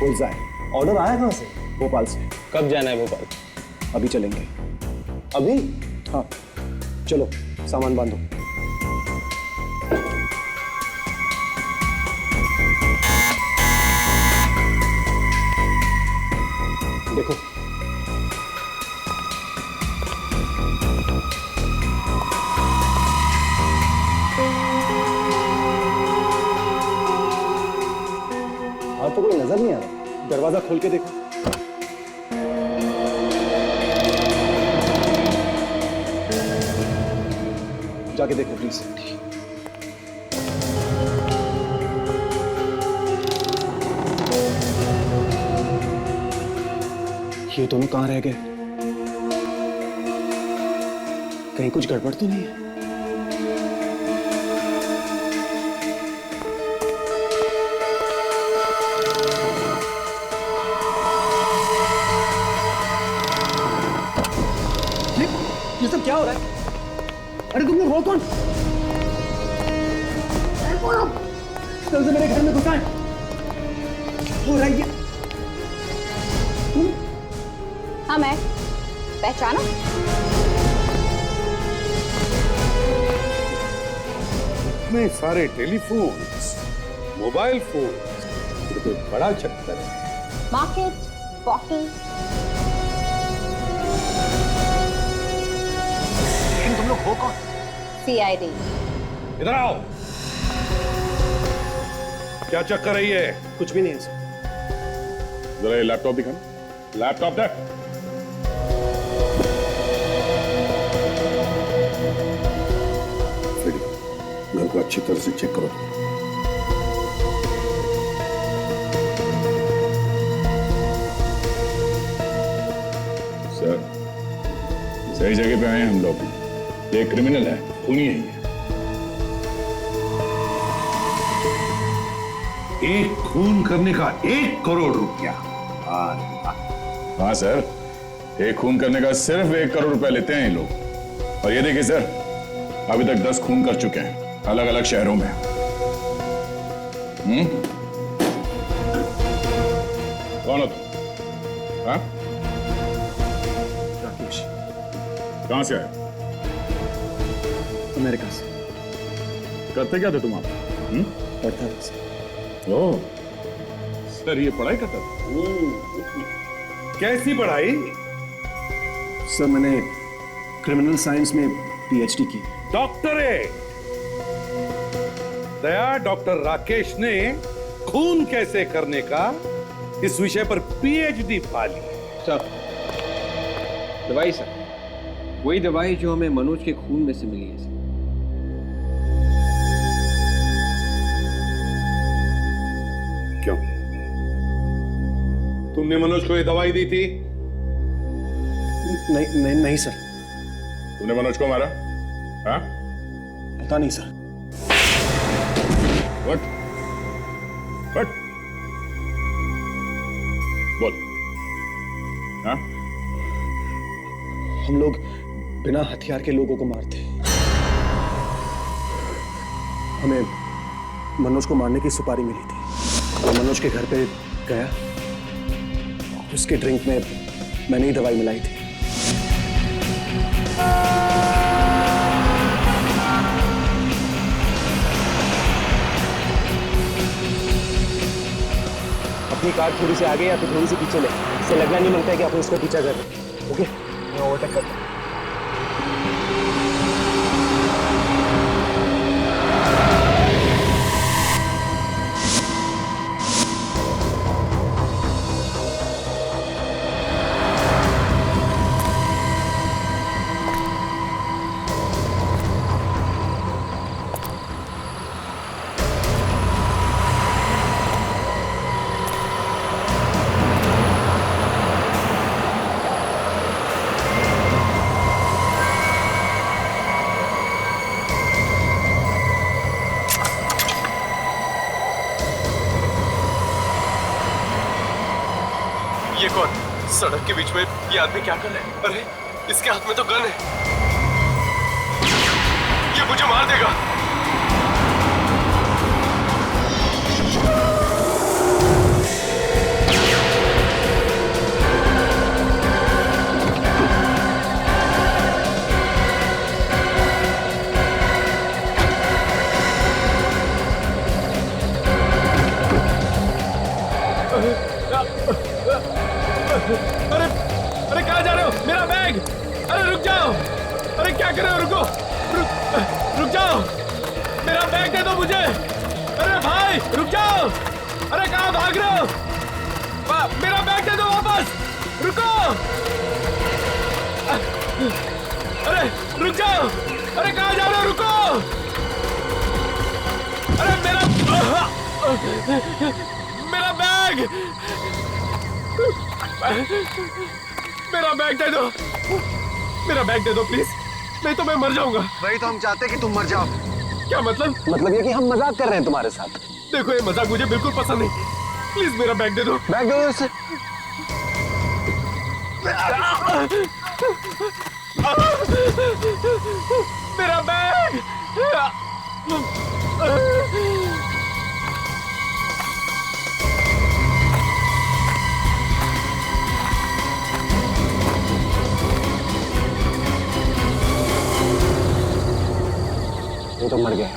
S8: बुलजाए। ऑर्डर आया कहां से? भोपाल से।
S9: कब जाना है भोपाल?
S8: अभी चलेंगे। अभी? हाँ चलो, सामान बांधो। देखो और तो कोई नजर नहीं आ रहा। दरवाजा खोल के देखो। जाके देखो प्लीज। ये दोनों कहां रह गए? कहीं कुछ गड़बड़ तो नहीं है? ये सब क्या हो रहा है? अरे तुम लोग हो कौन? कल से मेरे घर में घुसा है। हो रहा है ये?
S7: हाँ मैं पहचाना?
S1: इतने सारे टेलीफोन, मोबाइल फोन, तो बड़ा चक्कर है।
S7: Market, bottle.
S8: तुम लोग हो कौन?
S7: CID।
S1: इधर आओ। क्या चक्कर है ये?
S8: कुछ भी नहीं है सर।
S16: जरा ये लैपटॉप दिखाना। लैपटॉप देख।
S1: को अच्छी तरह से चेक करो।
S16: सर, सही जगह पे आए हैं हम लोग। ये क्रिमिनल है, खूनी है ये।
S1: एक खून करने का 1 करोड़ रुपया।
S16: हाँ सर, एक खून करने का सिर्फ 1 करोड़ रुपए लेते हैं ये लोग। और ये देखिए सर, अभी तक 10 खून कर चुके हैं अलग अलग शहरों में। कौन हो तुम? हाँ?
S8: राकेश।
S16: कहां से आए?
S8: अमेरिका से।
S16: करते क्या थे तुम आप?
S8: पढ़ता था सर।
S16: ओह सर, ये पढ़ाई करता था?
S1: कैसी पढ़ाई?
S8: सर मैंने क्रिमिनल साइंस में पीएचडी की।
S1: डॉक्टरेट। दया, डॉक्टर राकेश ने खून कैसे करने का इस विषय पर पीएचडी पा ली।
S9: सर, दवाई सर, वही दवाई जो हमें मनोज के खून में से मिली है सर।
S1: क्यों? तुमने मनोज को ये दवाई दी थी?
S8: नहीं सर।
S16: तुमने मनोज को मारा? हाँ?
S8: पता नहीं सर।
S16: What? बोल। हाँ?
S8: हम लोग बिना हथियार के लोगों को मारते। हमें मनोज को मारने की सुपारी मिली थी। मैं मनोज के घर पे गया, उसके ड्रिंक में मैंने ही दवाई मिलाई थी। अपनी कार थोड़ी सी आगे या तो थोड़ी सी पीछे ले, इससे लगना नहीं मांगता है कि आप उसका पीछा कर रहे हैं। ओके, मैं ओवरटेक करता हूं।
S15: ये कौन? सड़क के बीच में ये आदमी क्या कर रहा है? अरे, इसके हाथ में तो गन है। ये मुझे मार देगा। अरे अरे कहाँ जा रहे हो? मेरा बैग! अरे रुक जाओ! अरे क्या कर रहे हो? रुको! रुक जाओ! मेरा बैग दे दो मुझे! अरे भाई रुक जाओ! अरे कहाँ भाग रहे हो? मेरा बैग दे दो वापस! रुको! अरे रुक जाओ! अरे कहाँ जा रहे हो? रुको! अरे मेरा बैग! मेरा बैग दे दो! मेरा बैग दे दो प्लीज, नहीं तो मैं मर जाऊंगा।
S8: वही तो हम चाहते कि तुम मर जाओ।
S15: क्या मतलब?
S8: मतलब ये कि हम मजाक कर रहे हैं तुम्हारे साथ।
S15: देखो, ये मजाक मुझे बिल्कुल पसंद नहीं। प्लीज मेरा बैग दे दो।
S8: बैग दो इसे।
S15: मेरा बैग!
S8: वो तो मर गया,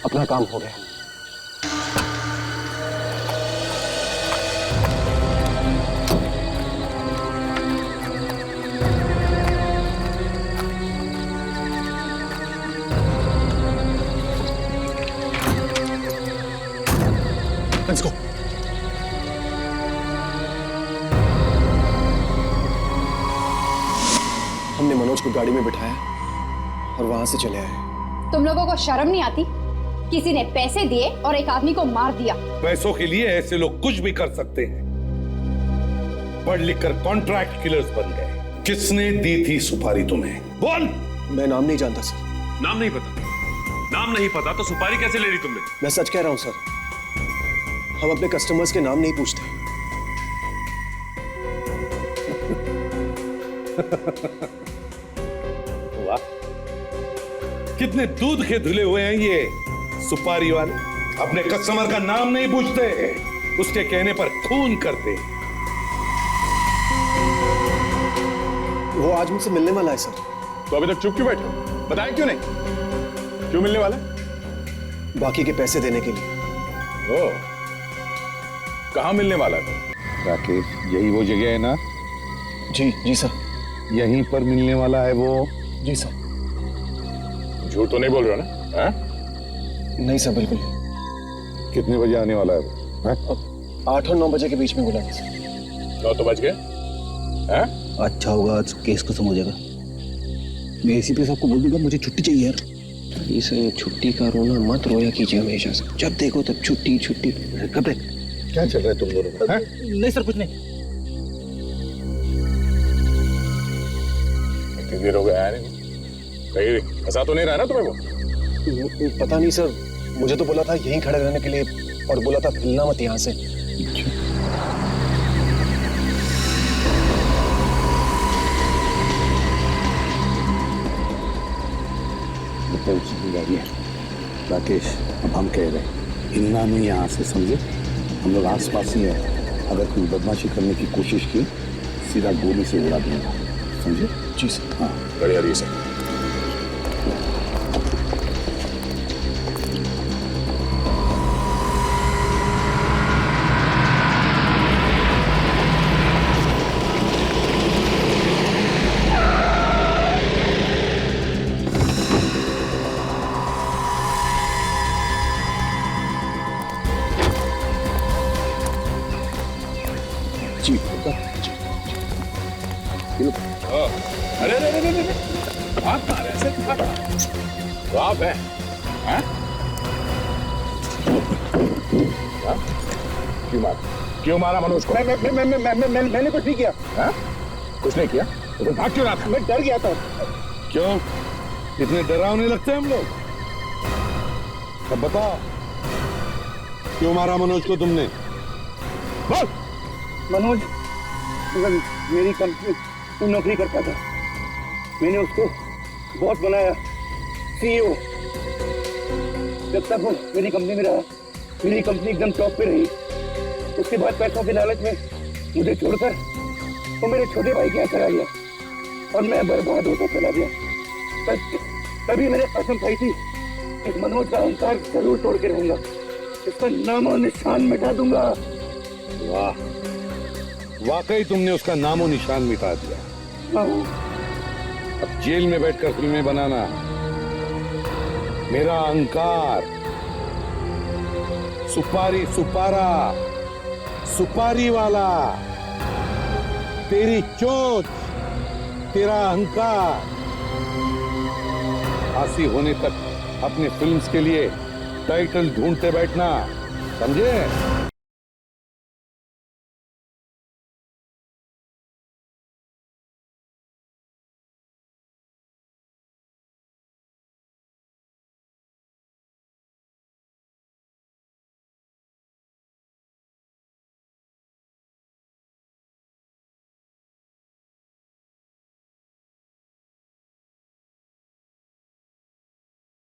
S8: अपना काम हो गया। Let's go. हमने मनोज को गाड़ी में बिठाया और वहां से चले आए।
S5: तुम लोगों को शर्म नहीं आती? किसी ने पैसे दिए और एक आदमी को मार दिया।
S1: पैसों के लिए ऐसे लोग कुछ भी कर सकते हैं। पढ़ लिख कर कॉन्ट्रैक्ट किलर्स बन गए। किसने दी थी सुपारी तुम्हें? बोल।
S8: मैं नाम नहीं जानता सर।
S2: नाम नहीं पता? नाम नहीं पता तो सुपारी कैसे ले ली तुमने?
S8: मैं सच कह रहा हूं सर, हम अपने कस्टमर्स के नाम नहीं पूछते।
S1: वाह, कितने दूध के धुले हुए हैं ये सुपारी वाले। अपने कस्टमर का नाम नहीं पूछते, उसके कहने पर खून करते।
S8: वो आज मुझसे मिलने वाला है सर।
S16: तो अभी तक चुप क्यों बैठे हो? बताएं क्यों नहीं? क्यों मिलने वाला?
S8: बाकी के पैसे देने के लिए।
S16: ओ, कहाँ मिलने वाला है?
S1: राकेश, यही वो जगह है ना?
S8: जी सर।
S1: यहीं पर मिलने वाला है वो?
S8: जी सर।
S16: झूठ तो नहीं बोल रहे हो ना? हाँ?
S8: नहीं सर, बिल्कुल।
S1: कितने बजे आने वाला है वो?
S8: 8 और 9 बजे के बीच में बुलाना सर।
S16: 9 तो बज गए। हाँ?
S6: अच्छा होगा, आज केस खत्म हो जाएगा। मैं एसीपी साहब को बोल दूंगा मुझे छुट्टी चाहिए यार।
S9: इसे छुट्टी का रोना मत रोया कीजिए हमेशा से। जब देखो तब छुट्टी छुट्टी।
S6: कब तक?
S1: क्या चल रहा है तुम दोनों का?
S6: नहीं सर, कुछ नहीं।
S16: इतनी देर हो गया नहीं, कहीं ऐसा तो नहीं रहा ना तुम्हें वो?
S8: पता नहीं सर, मुझे तो बोला था यहीं खड़े रहने के लिए और बोला था हिलना मत यहाँ से।
S1: गाड़ी है राकेश, अब हम कह रहे हैं हिलना नहीं यहाँ से, समझे? हम लोग आस पास ही है। अगर कोई बदमाशी करने की कोशिश की सीधा गोली से उड़ा दूंगा, समझे?
S8: जी सर।
S1: हाँ,
S16: बढ़िया रही सर।
S8: जी।
S16: अरे अरे अरे अरे, आप मारे ऐसे तो आप है? हाँ? क्यों मारा? क्यों मारा मनोज को?
S8: मैंने कुछ नहीं किया।
S16: हाँ? कुछ नहीं किया? तो फिर भाग क्यों रहा था?
S8: मैं डर गया था।
S1: क्यों इतने डरावने लगते हैं हम लोग? अब बताओ, क्यों मारा मनोज को तुमने? बोल।
S3: मनोज मेरी कंपनी में नौकरी करता था। मैंने उसको बॉस बनाया, सीईओ। जब तक वो मेरी कंपनी में रहा, मेरी कंपनी एकदम टॉप पे रही। उसके बाद पैसों के लालच में मुझे छोड़कर वो मेरे छोटे भाई के यहाँ चला गया और मैं बर्बाद होता चला गया। तभी मैंने कसम खाई थी इस मनोज का अहंकार जरूर तोड़ के रहूंगा, इसका नाम और निशान मिटा दूंगा।
S1: वाह, वाकई तुमने उसका नामो निशान मिटा दिया। अब जेल में बैठकर फिल्में बनाना मेरा अहंकार, सुपारी सुपारा, सुपारी वाला, तेरी चोट, तेरा अहंकार, फांसी होने तक अपने फिल्म्स के लिए टाइटल ढूंढते बैठना, समझे?